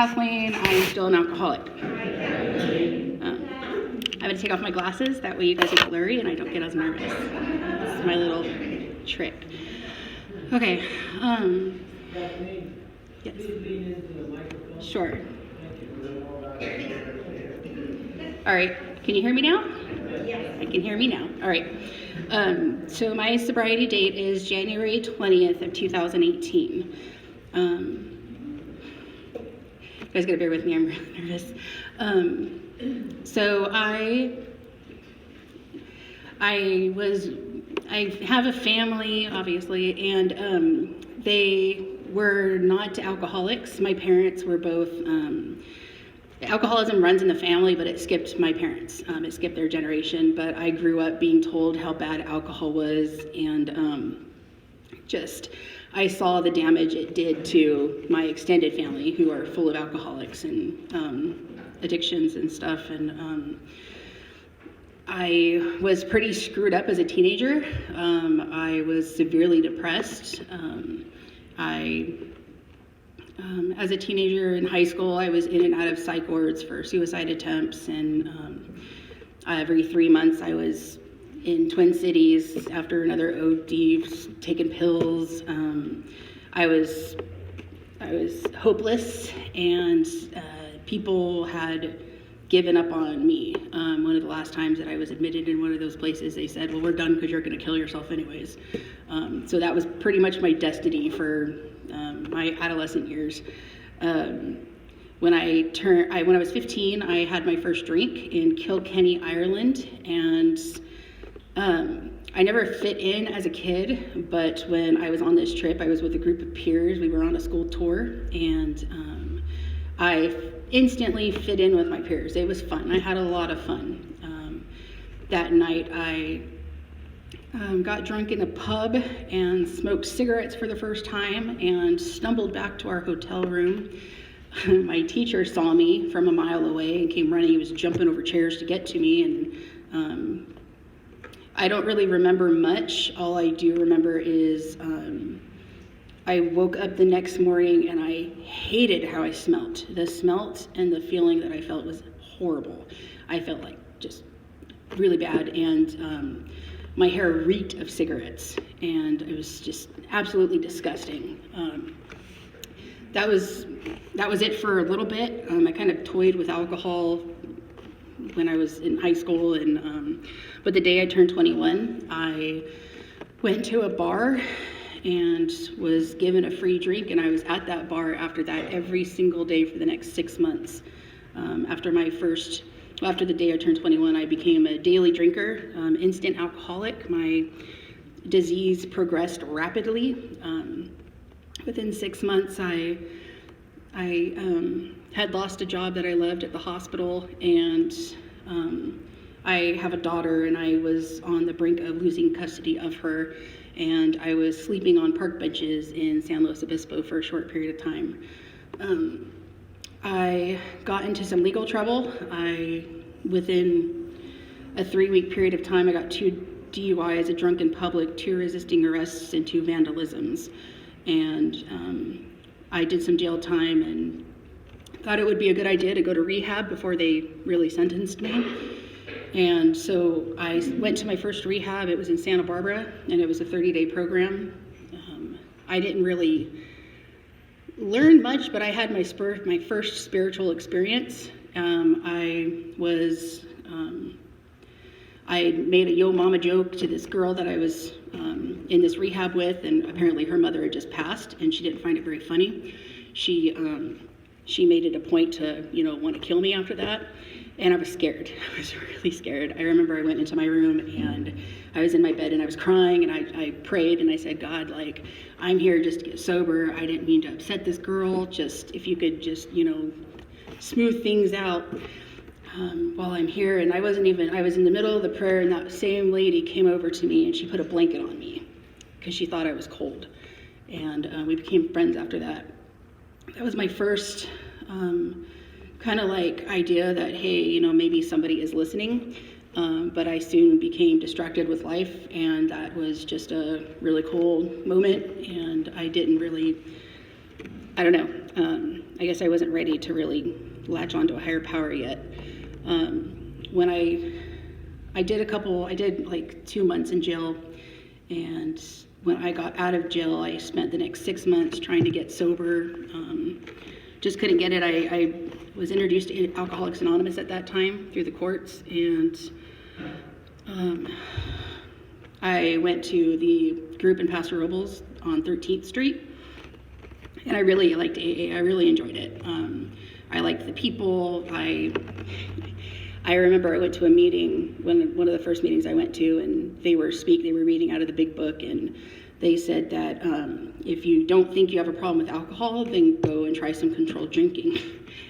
Kathleen, I'm still an alcoholic. I'm going to take off my glasses, that way you guys get blurry and I don't get as nervous. It's my little trick. Okay. Yes. Sure. All right. Can you hear me now? Yes. I can hear me now. All right. So my sobriety date is January 20th of 2018. You guys gotta bear with me, I'm really nervous. So I have a family, obviously, and they were not alcoholics. My parents were both, alcoholism runs in the family, but it skipped my parents. It skipped their generation, but I grew up being told how bad alcohol was, and I saw the damage it did to my extended family, who are full of alcoholics and addictions and stuff. And I was pretty screwed up as a teenager. I was severely depressed. As a teenager in high school, I was in and out of psych wards for suicide attempts, and every 3 months I was in Twin Cities after another OD, taking pills. I was hopeless, and people had given up on me. One of the last times that I was admitted in one of those places, they said, well, we're done because you're going to kill yourself anyways. So that was pretty much my destiny for my adolescent years. When I was 15, I had my first drink in Kilkenny, Ireland, and I never fit in as a kid, but when I was on this trip, I was with a group of peers. We were on a school tour, and I instantly fit in with my peers. It was fun. I had a lot of fun. That night, I got drunk in a pub and smoked cigarettes for the first time and stumbled back to our hotel room. My teacher saw me from a mile away and came running. He was jumping over chairs to get to me, and I don't really remember much. All I do remember is I woke up the next morning and I hated how I smelt. The smelt and the feeling that I felt was horrible. I felt like just really bad, and my hair reeked of cigarettes, and it was just absolutely disgusting. That was it for a little bit. I kind of toyed with alcohol when I was in high school, and but the day I turned 21, I went to a bar and was given a free drink, and I was at that bar after that every single day for the next 6 months. After the day I turned 21, I became a daily drinker, instant alcoholic. My disease progressed rapidly. Within 6 months, I had lost a job that I loved at the hospital, and I have a daughter, and I was on the brink of losing custody of her, and I was sleeping on park benches in San Luis Obispo for a short period of time. I got into some legal trouble. Within a 3-week period of time, I got 2 DUIs, a drunk in public, 2 resisting arrests, and 2 vandalisms. And I did some jail time and thought it would be a good idea to go to rehab before they really sentenced me. And so I went to my first rehab. It was in Santa Barbara, and it was a 30-day program. I didn't really learn much, but I had my first spiritual experience. I made a yo mama joke to this girl that I was in this rehab with, and apparently her mother had just passed, and she didn't find it very funny. She made it a point to, want to kill me after that, and I was scared. I was really scared. I remember I went into my room, and I was in my bed, and I was crying, and I prayed, and I said, God, I'm here just to get sober. I didn't mean to upset this girl. Just, if you could just, smooth things out while I'm here. And I was in the middle of the prayer, and that same lady came over to me, and she put a blanket on me because she thought I was cold. And we became friends after that. That was my first kind of idea that, hey, maybe somebody is listening. But I soon became distracted with life, and that was just a really cool moment. And I didn't really, I don't know. I guess I wasn't ready to really latch onto a higher power yet. When I did like 2 months in jail, and when I got out of jail, I spent the next 6 months trying to get sober. Just couldn't get it. I was introduced to Alcoholics Anonymous at that time through the courts, and I went to the group in Paso Robles on 13th Street, and I really liked AA. I really enjoyed it. I liked the people. I remember I went to a meeting, one of the first meetings I went to, and they were reading out of the big book, and they said that if you don't think you have a problem with alcohol, then go and try some controlled drinking.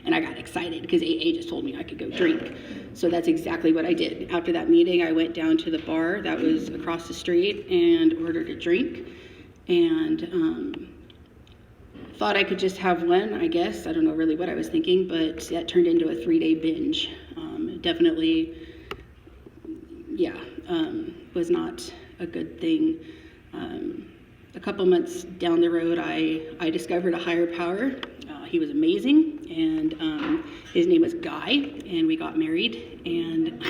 And I got excited because AA just told me I could go drink. So that's exactly what I did. After that meeting, I went down to the bar that was across the street and ordered a drink, and thought I could just have one, I guess. I don't know really what I was thinking, but that turned into a 3-day binge. Definitely, was not a good thing. A couple months down the road, I discovered a higher power. He was amazing, and his name was Guy, and we got married, and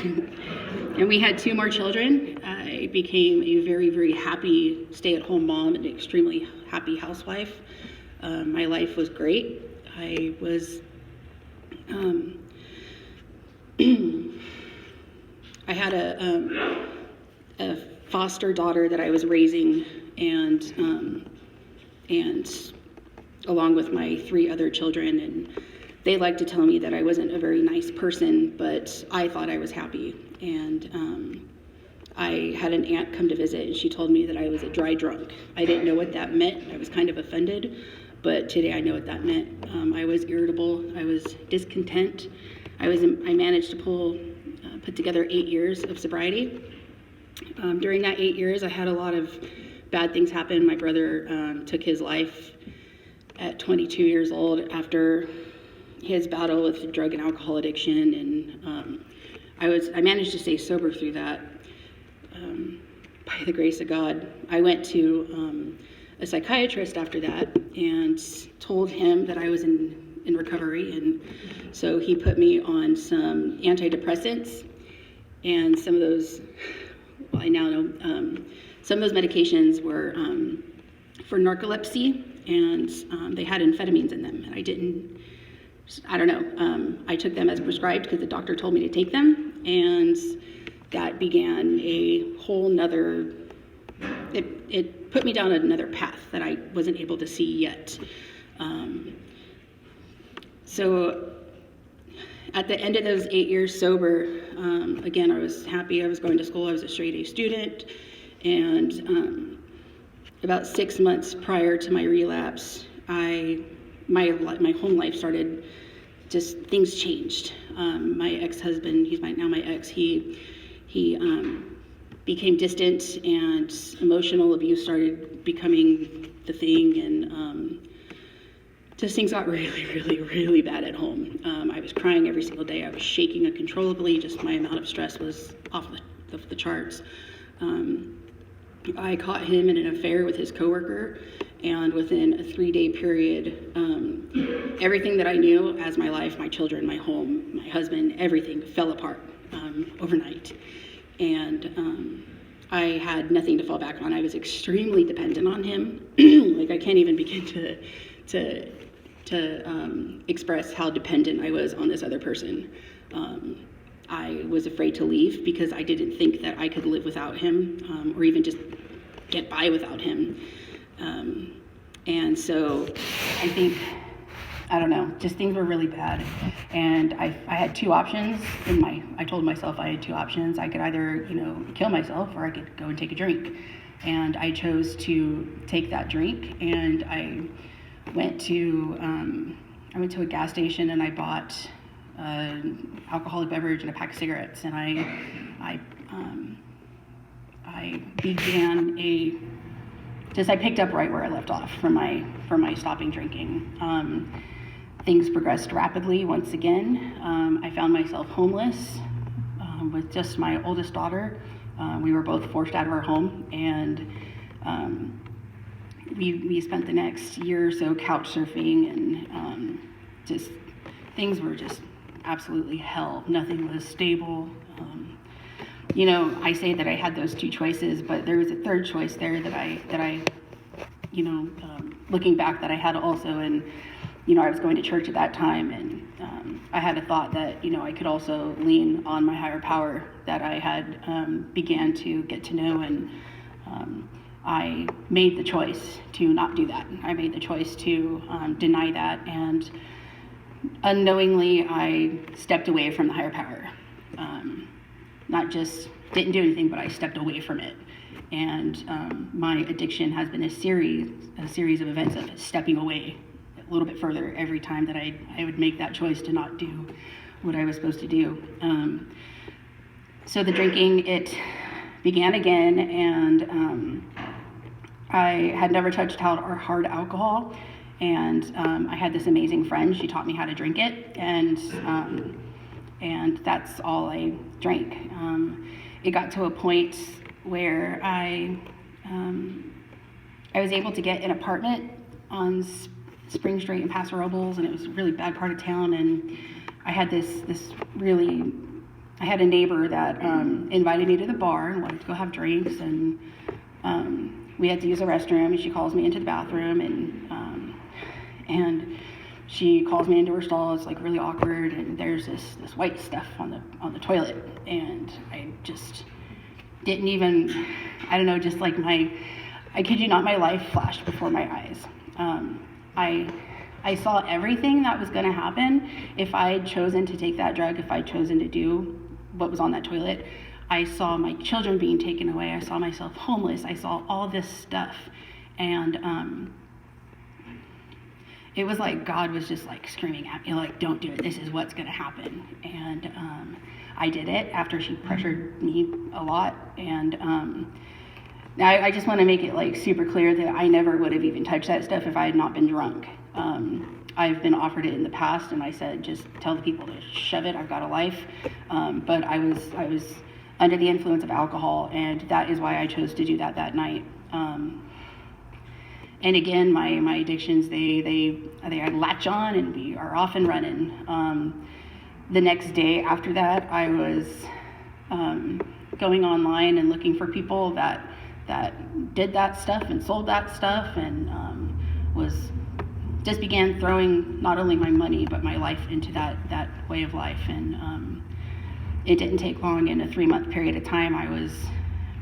and we had 2 more children. I became a very, very happy stay-at-home mom and extremely happy housewife. My life was great. I was, I had a foster daughter that I was raising, and along with my 3 other children, and they like to tell me that I wasn't a very nice person, but I thought I was happy. And I had an aunt come to visit, and she told me that I was a dry drunk. I didn't know what that meant. I was kind of offended, but today I know what that meant. I was irritable. I was discontent. I managed to put together 8 years of sobriety. During that 8 years, I had a lot of bad things happen. My brother took his life at 22 years old after his battle with drug and alcohol addiction, and I managed to stay sober through that. By the grace of God, I went to a psychiatrist after that and told him that I was in recovery, and so he put me on some antidepressants, and some of those, well, I now know, some of those medications were for narcolepsy, and they had amphetamines in them, and I don't know, I took them as prescribed because the doctor told me to take them, and that began a whole nother, it put me down another path that I wasn't able to see yet. So at the end of those 8 years sober, again, I was happy. I was going to school. I was a straight A student, and about 6 months prior to my relapse, my home life started, just things changed. My ex-husband, he's now my ex, he became distant, and emotional abuse started becoming the thing, and just things got really, really, really bad at home. I was crying every single day. I was shaking uncontrollably. Just my amount of stress was off the charts. I caught him in an affair with his coworker, and within a 3-day period, everything that I knew as my life, my children, my home, my husband, everything fell apart overnight. And I had nothing to fall back on. I was extremely dependent on him. Like, I can't even begin to express how dependent I was on this other person. I was afraid to leave because I didn't think that I could live without him, or even just get by without him. And so I think, I don't know, just things were really bad. And I had 2 options I told myself I had 2 options. I could either, kill myself, or I could go and take a drink. And I chose to take that drink, and I went to a gas station, and I bought an alcoholic beverage and a pack of cigarettes, and I began I picked up right where I left off from my stopping drinking. Things progressed rapidly once again. I found myself homeless with just my oldest daughter. We were both forced out of our home, and we spent the next year or so couch surfing, and just things were just absolutely hell. Nothing was stable. You know, I say that I had those two choices, but there was a third choice there that I you know, looking back, that I had also. And you know, I was going to church at that time, and I had a thought that, you know, I could also lean on my higher power that I had began to get to know. And I made the choice to not do that. I made the choice to deny that, and unknowingly I stepped away from the higher power. Not just didn't do anything, but I stepped away from it. And my addiction has been a series of events of stepping away a little bit further every time that I would make that choice to not do what I was supposed to do. So the drinking, it began again, and I had never touched hard alcohol, and I had this amazing friend. She taught me how to drink it, and that's all I drank. It got to a point where I was able to get an apartment on Spring Street in Paso Robles, and it was a really bad part of town. And I had I had a neighbor that invited me to the bar and wanted to go have drinks, and we had to use a restroom, and she calls me into the bathroom, and she calls me into her stall. It's like really awkward, and there's this white stuff on the toilet, and I just didn't even, I don't know, just like I kid you not, my life flashed before my eyes. I saw everything that was going to happen if I had chosen to take that drug, if I'd chosen to do what was on that toilet. I saw my children being taken away. I saw myself homeless. I saw all this stuff, and it was like God was just like screaming at me, like, don't do it. This is what's going to happen. And I did it after she pressured me a lot. And I just want to make it like super clear that I never would have even touched that stuff if I had not been drunk. I've been offered it in the past, and I said, just tell the people to shove it. I've got a life. But I was under the influence of alcohol, and that is why I chose to do that night. And again, my addictions, they latch on, and we are off and running. The next day after that, I was going online and looking for people that did that stuff and sold that stuff, and just began throwing not only my money but my life into that way of life. And it didn't take long. In a 3-month period of time, I was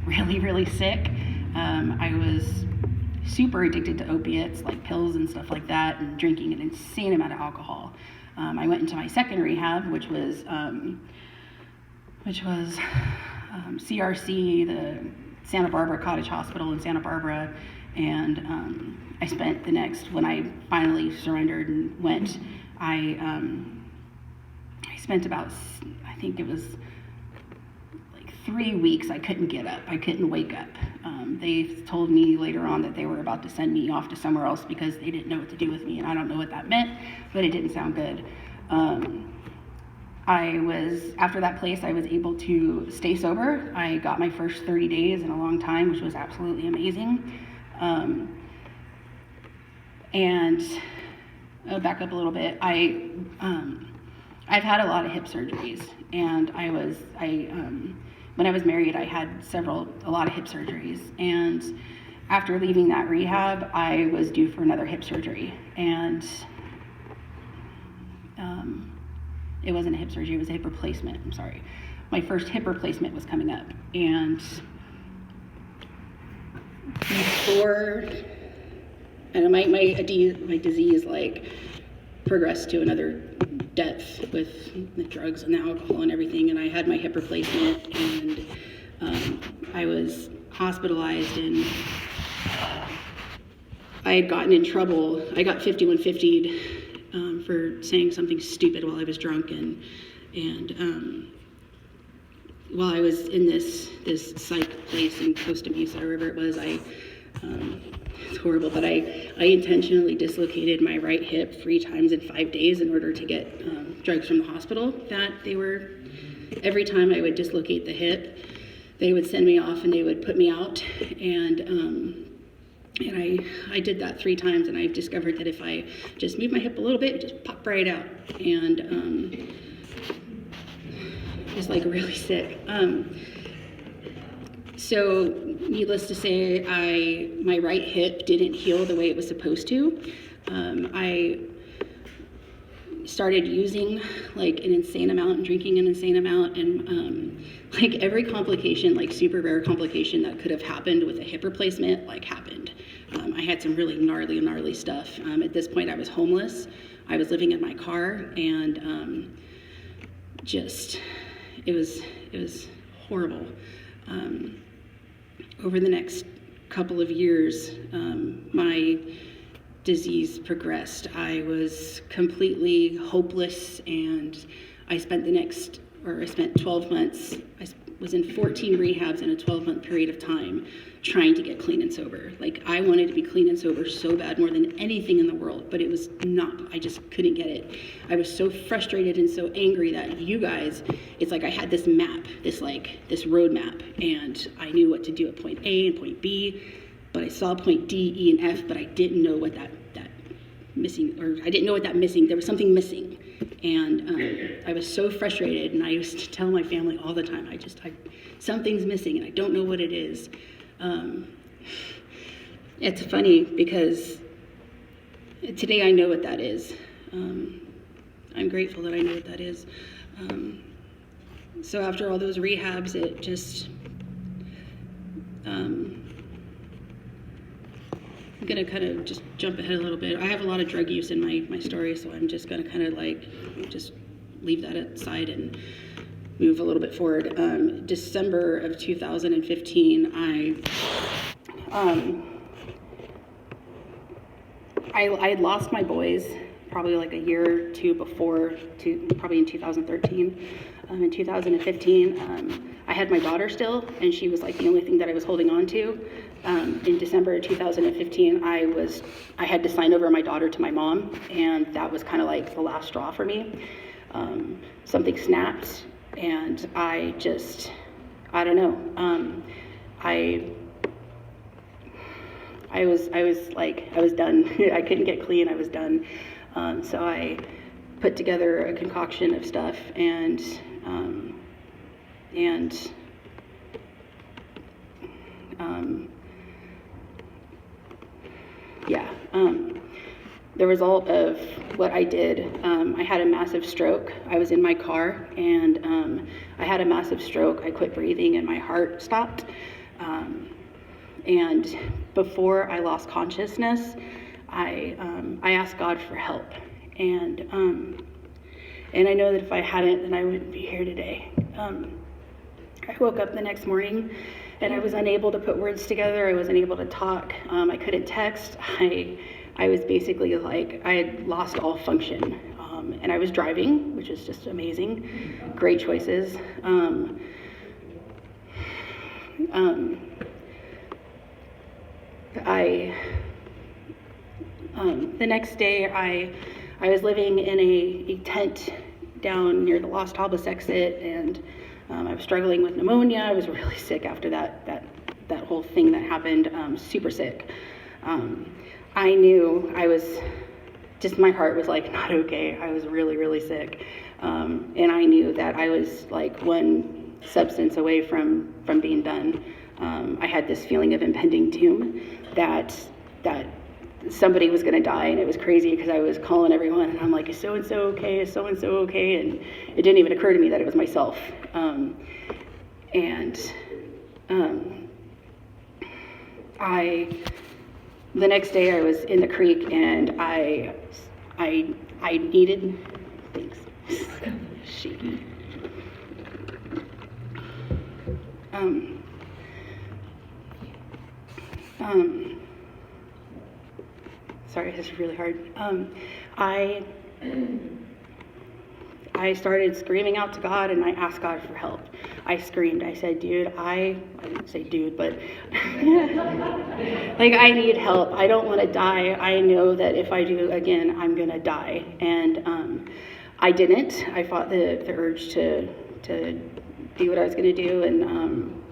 really, really sick. I was super addicted to opiates, like pills and stuff like that, and drinking an insane amount of alcohol. I went into my second rehab, which was CRC, the Santa Barbara Cottage Hospital in Santa Barbara. And I spent the next, when I finally surrendered and went, I spent about, I think it was like 3 weeks. I couldn't get up. I couldn't wake up. They told me later on that they were about to send me off to somewhere else because they didn't know what to do with me, and I don't know what that meant, but it didn't sound good. After that place, I was able to stay sober. I got my first 30 days in a long time, which was absolutely amazing. And I'll back up a little bit. I've had a lot of hip surgeries, and when I was married, I had a lot of hip surgeries. And after leaving that rehab, I was due for another hip surgery. And it wasn't a hip surgery, it was a hip replacement. I'm sorry. My first hip replacement was coming up. And before, and my disease like progressed to another depth with the drugs and the alcohol and everything, and I had my hip replacement, and I was hospitalized, and I had gotten in trouble. I got 5150'd for saying something stupid while I was drunk, and while I was in this psych place in Costa Mesa, or wherever it was, it's horrible, but I intentionally dislocated my right hip 3 times in 5 days in order to get drugs from the hospital. Every time I would dislocate the hip, they would send me off and they would put me out, and And I did that 3 times, and I've discovered that if I just move my hip a little bit, it just pop right out. And just like really sick. So needless to say, my right hip didn't heal the way it was supposed to. I started using like an insane amount and drinking an insane amount, and like every complication, like super rare complication that could have happened with a hip replacement, like happened. I had some really gnarly stuff. At this point I was homeless. I was living in my car, and it was horrible. Over the next couple of years, my disease progressed. I was completely hopeless, and I spent 12 months. I was in 14 rehabs in a 12-month period of time trying to get clean and sober. Like, I wanted to be clean and sober so bad, more than anything in the world, but it was not. I just couldn't get it. I was so frustrated and so angry that you guys, it's like I had this map, this road map, and I knew what to do at point A and point B, but I saw point D, E, and F, but I didn't know what that missing, or I didn't know what that missing, there was something missing. And I was so frustrated, and I used to tell my family all the time, something's missing, and I don't know what it is. It's funny because today I know what that is. I'm grateful that I know what that is. So after all those rehabs, it just, I'm gonna kind of just jump ahead a little bit. I have a lot of drug use in my story, so I'm just gonna kind of like just leave that aside and move a little bit forward. December of 2015, I had lost my boys probably like a year or two before, probably in 2013. In 2015, I had my daughter still, and she was like the only thing that I was holding on to. In December of 2015, I had to sign over my daughter to my mom, and that was kind of like the last straw for me. Something snapped, and I don't know. I was done. I couldn't get clean. I was done. So I put together a concoction of stuff, and the result of what I did, I had a massive stroke. I was in my car, and I had a massive stroke. I quit breathing, and my heart stopped. And before I lost consciousness, I asked God for help, and I know that if I hadn't, then I wouldn't be here today. I woke up the next morning, and I was unable to put words together. I wasn't able to talk. I couldn't text. I was basically like, I had lost all function, and I was driving, which is just amazing. Great choices. The next day, I was living in a tent down near the Los Talbos exit, and I was struggling with pneumonia. I was really sick after that whole thing that happened, super sick. I knew I was just, my heart was like not okay. I was really sick, and I knew that I was like one substance away from being done. I had this feeling of impending doom, that somebody was going to die, and it was crazy because I was calling everyone, and I'm like, is so-and-so okay? Is so-and-so okay? And it didn't even occur to me that it was myself. The next day I was in the creek, and I needed, thanks, shaky. Sorry, this is really hard. I started screaming out to God, and I asked God for help. I screamed. I said, dude, I didn't say dude, but like, I need help. I don't want to die. I know that if I do again, I'm going to die. And I didn't. I fought the urge to do what I was going to do, and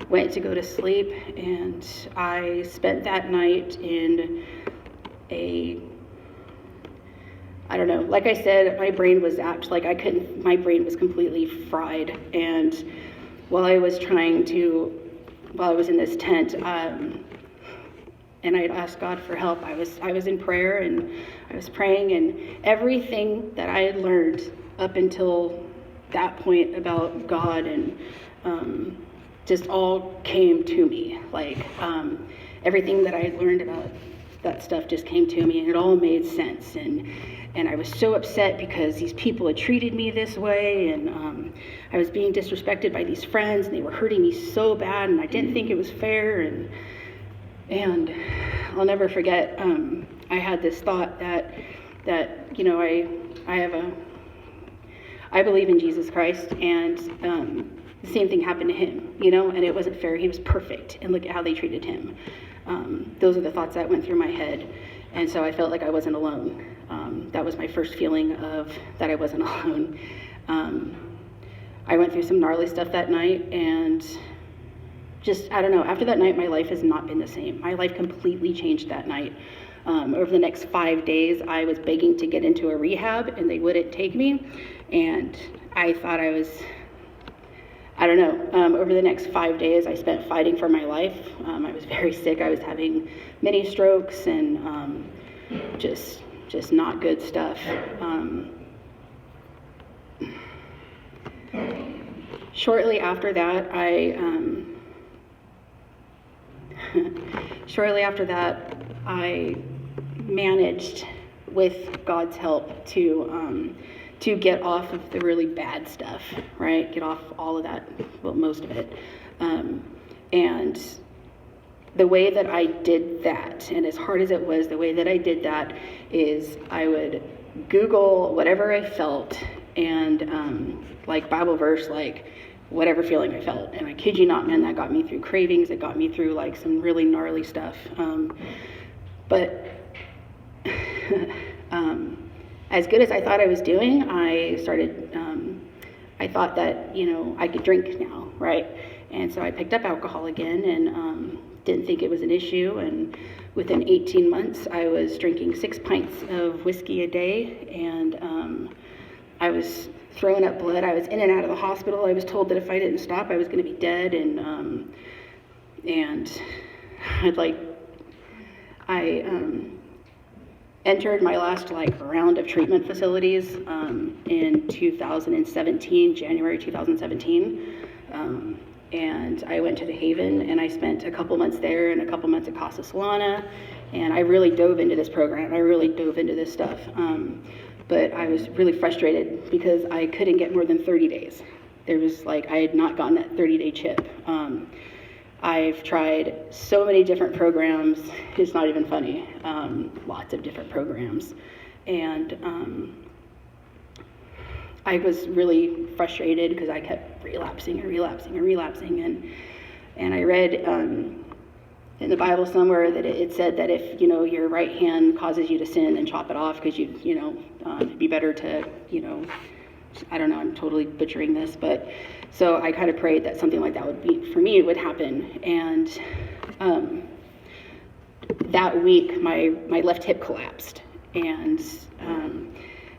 went to go to sleep, and I spent that night in I don't know, like I said, my brain was zapped, my brain was completely fried, and while I was in this tent, and I'd asked God for help, I was in prayer, and I was praying, and everything that I had learned up until that point about God and just all came to me. Everything that I had learned about that stuff just came to me, and it all made sense. And I was so upset because these people had treated me this way, and I was being disrespected by these friends, and they were hurting me so bad, and I didn't think it was fair. And I'll never forget, I had this thought that I believe in Jesus Christ, and the same thing happened to him, and it wasn't fair. He was perfect, and look at how they treated him. Those are the thoughts that went through my head, and so I felt like I wasn't alone. That was my first feeling of that I wasn't alone. I went through some gnarly stuff that night, and I don't know, after that night, my life has not been the same. My life completely changed that night. Over the next 5 days, I was begging to get into a rehab, and they wouldn't take me, and I thought over the next 5 days, I spent fighting for my life. I was very sick. I was having many strokes, and just not good stuff. Shortly after that, I managed, with God's help, to get off of the really bad stuff, right? Get off all of that, well, most of it. And the way that I did that, and as hard as it was, the way that I did that is I would Google whatever I felt, and Bible verse, whatever feeling I felt. And I kid you not, man, that got me through cravings. It got me through some really gnarly stuff. But as good as I thought I was doing, I thought that, I could drink now, right? And so I picked up alcohol again, and didn't think it was an issue. And within 18 months, I was drinking 6 pints of whiskey a day, and I was throwing up blood. I was in and out of the hospital. I was told that if I didn't stop, I was going to be dead. And I entered my last round of treatment facilities in 2017, January 2017. And I went to the Haven, and I spent a couple months there and a couple months at Casa Solana, and I really dove into this program. I really dove into this stuff. But I was really frustrated because I couldn't get more than 30 days. There was I had not gotten that 30-day chip. I've tried so many different programs. It's not even funny. Lots of different programs. And I was really frustrated because I kept relapsing. And I read in the Bible somewhere that it said that if your right hand causes you to sin, then chop it off, because it'd be better to I don't know, I'm totally butchering this, but so I kind of prayed that something like that would happen. And that week my left hip collapsed, and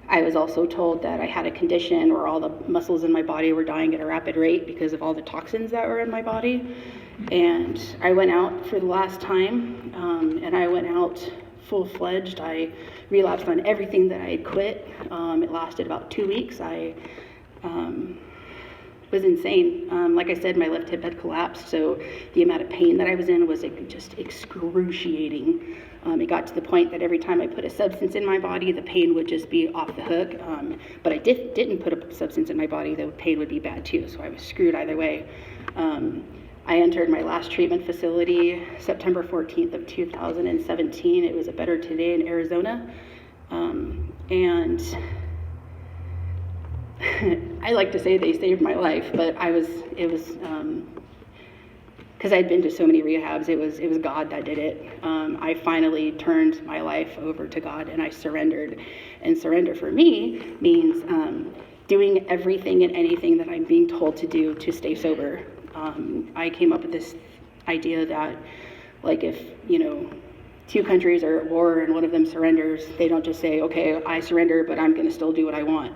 I was also told that I had a condition where all the muscles in my body were dying at a rapid rate because of all the toxins that were in my body. And I went out for the last time, and I went out full-fledged. I relapsed on everything that I had quit. It lasted about 2 weeks. I was insane. Like I said, my left hip had collapsed, so the amount of pain that I was in was just excruciating. It got to the point that every time I put a substance in my body, the pain would just be off the hook. But I didn't put a substance in my body, the pain would be bad too, so I was screwed either way. I entered my last treatment facility September 14th of 2017. It was a Better Today in Arizona. And I like to say they saved my life, but it was because I'd been to so many rehabs, it was God that did it. I finally turned my life over to God, and I surrendered. And surrender for me means doing everything and anything that I'm being told to do to stay sober. I came up with this idea that, like, if, you know, two countries are at war and one of them surrenders, they don't just say, okay, I surrender, but I'm going to still do what I want.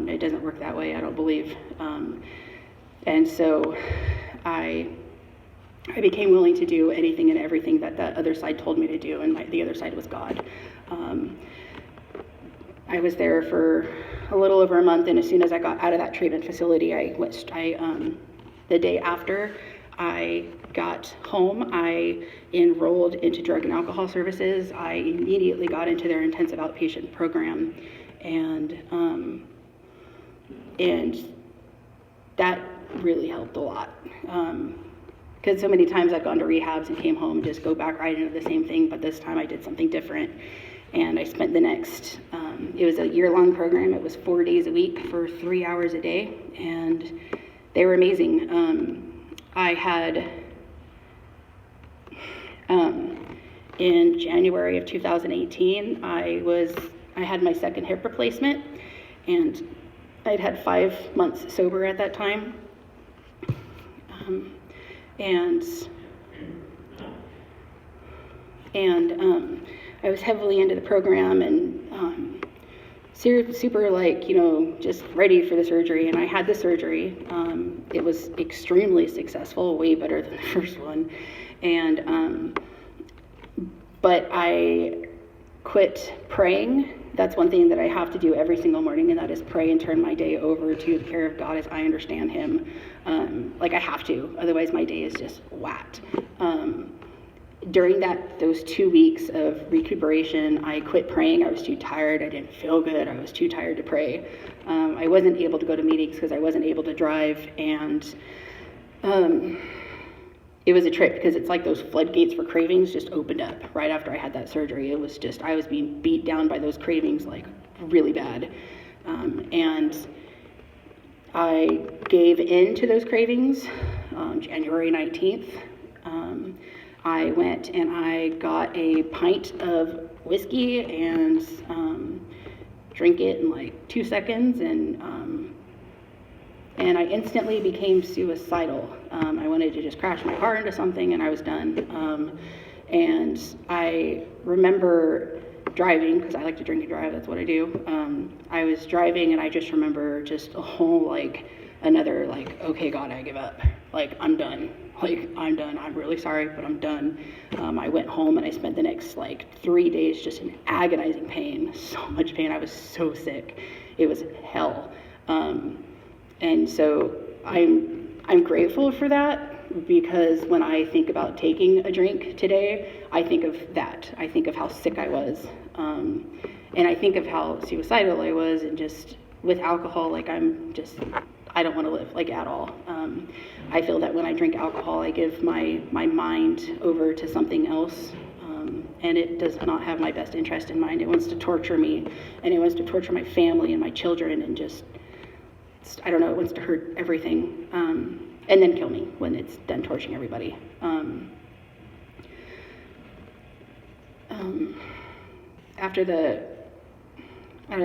It doesn't work that way, I don't believe. And so I became willing to do anything and everything that the other side told me to do, and the other side was God. I was there for a little over a month, and as soon as I got out of that treatment facility, the day after I got home, I enrolled into drug and alcohol services. I immediately got into their intensive outpatient program, and that really helped a lot. Because so many times I've gone to rehabs and came home and just go back right into the same thing, but this time I did something different. And I spent the next, it was a year-long program. It was 4 days a week for 3 hours a day, and they were amazing. I had, in January of 2018, I had my second hip replacement, and I'd had 5 months sober at that time. I was heavily into the program and super like, you know, just ready for the surgery. And I had the surgery. It was extremely successful, way better than the first one. But I quit praying. That's one thing that I have to do every single morning, and that is pray and turn my day over to the care of God as I understand Him. Like I have to, otherwise my day is just whacked. During those 2 weeks of recuperation, I quit praying. I was too tired. I didn't feel good. I was too tired to pray. I wasn't able to go to meetings because I wasn't able to drive, and it was a trip because it's like those floodgates for cravings just opened up right after I had that surgery. It was just, I was being beat down by those cravings like really bad. And I gave in to those cravings January 19th. I went and I got a pint of whiskey and drank it in like 2 seconds, and I instantly became suicidal. I wanted to just crash my car into something, and I was done. And I remember driving, because I like to drink and drive, that's what I do. I was driving, and I just remember just a whole, like, another, like, okay, God, I give up. Like, I'm done. Like, I'm done. I'm really sorry, but I'm done. I went home, and I spent the next, like, 3 days just in agonizing pain. So much pain. I was so sick. It was hell. And so I'm grateful for that, because when I think about taking a drink today, I think of that. I think of how sick I was. And I think of how suicidal I was, and just with alcohol, like I don't want to live, like, at all. I feel that when I drink alcohol, I give my mind over to something else, and it does not have my best interest in mind. It wants to torture me, and it wants to torture my family and my children, and just, I don't know, it wants to hurt everything, and then kill me when it's done torturing everybody.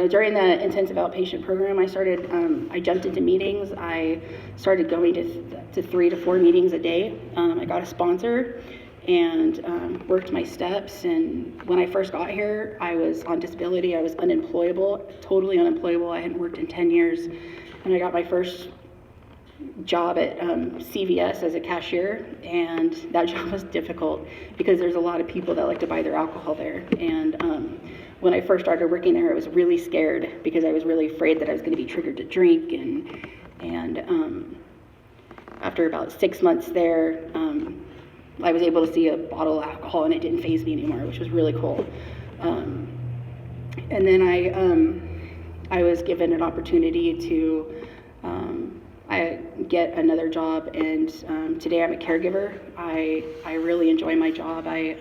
During the intensive outpatient program, I jumped into meetings. I started going to 3 to 4 meetings a day. I got a sponsor and worked my steps. And when I first got here, I was on disability. I was unemployable, totally unemployable. I hadn't worked in 10 years. And I got my first job at CVS as a cashier, and that job was difficult because there's a lot of people that like to buy their alcohol there. And when I first started working there, I was really scared because I was really afraid that I was going to be triggered to drink. And after about 6 months there, I was able to see a bottle of alcohol, and it didn't faze me anymore, which was really cool. And then I was given an opportunity to get another job, and today I'm a caregiver. I really enjoy my job. I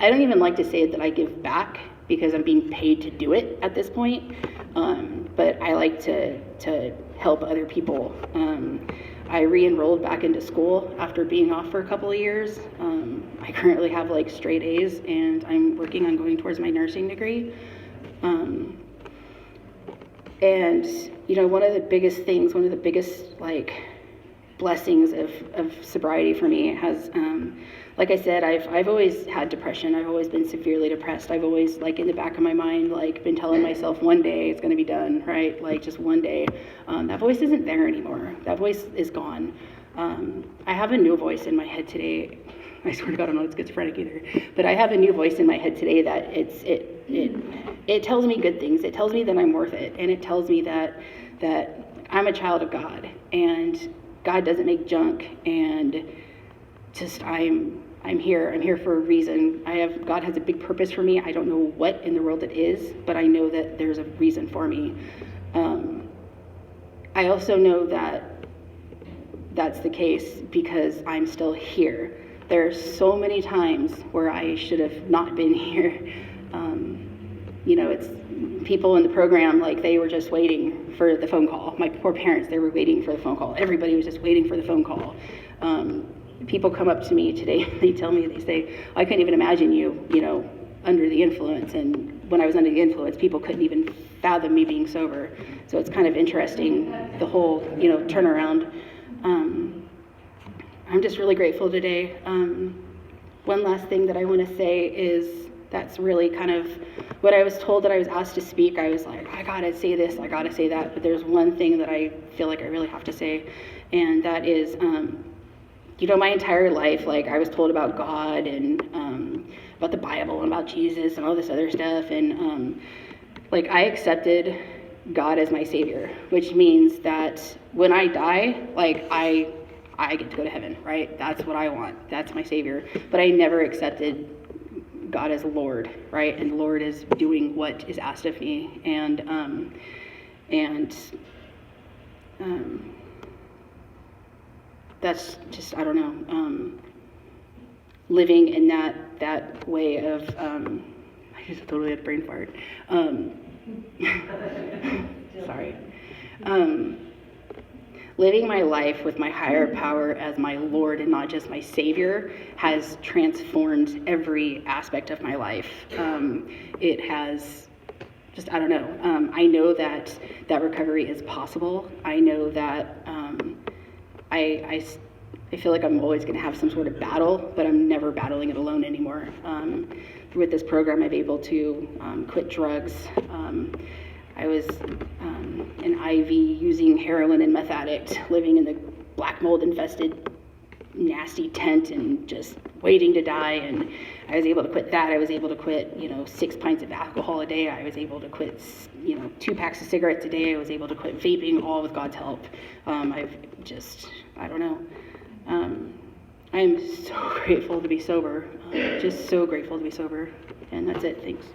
don't even like to say that I give back, because I'm being paid to do it at this point, but I like to help other people. I re-enrolled back into school after being off for a couple of years. I currently have like straight A's, and I'm working on going towards my nursing degree. And, one of the biggest like blessings of sobriety for me has, like I said, I've always had depression. I've always been severely depressed. I've always, like, in the back of my mind, like, been telling myself one day it's going to be done, right? Like, just one day. That voice isn't there anymore. That voice is gone. I have a new voice in my head today. I swear to God, I'm not schizophrenic either. But I have a new voice in my head today that it tells me good things. It tells me that I'm worth it, and it tells me that I'm a child of God, and God doesn't make junk, and just I'm here. I'm here for a reason. God has a big purpose for me. I don't know what in the world it is, but I know that there's a reason for me. I also know that that's the case because I'm still here. There are so many times where I should have not been here. It's people in the program, like, they were just waiting for the phone call. My poor parents, they were waiting for the phone call. Everybody was just waiting for the phone call. People come up to me today, they tell me, they say, I couldn't even imagine you, under the influence. And when I was under the influence, people couldn't even fathom me being sober. So it's kind of interesting, the whole, turnaround. I'm just really grateful today. One last thing that I want to say is that's really kind of what I was told that I was asked to speak. I was like, I gotta say this, I gotta say that. But there's one thing that I feel like I really have to say, and that is, my entire life, like, I was told about God and about the Bible and about Jesus and all this other stuff. And like, I accepted God as my Savior, which means that when I die, like, I get to go to heaven, right? That's what I want. That's my Savior. But I never accepted God as Lord, right? And the Lord is doing what is asked of me. And that's just, I don't know, living in that way of, I just totally had a brain fart. Sorry. Living my life with my higher power as my Lord and not just my Savior has transformed every aspect of my life. It has just, I don't know. I know that recovery is possible. I know that I feel like I'm always going to have some sort of battle, but I'm never battling it alone anymore. With this program, I'm able to quit drugs. I was an IV using heroin and meth addict, living in the black mold infested nasty tent and just waiting to die. And I was able to quit that. I was able to quit 6 pints of alcohol a day. I was able to quit 2 packs of cigarettes a day. I was able to quit vaping, all with God's help. I don't know. I am so grateful to be sober. Just so grateful to be sober. And that's it. Thanks.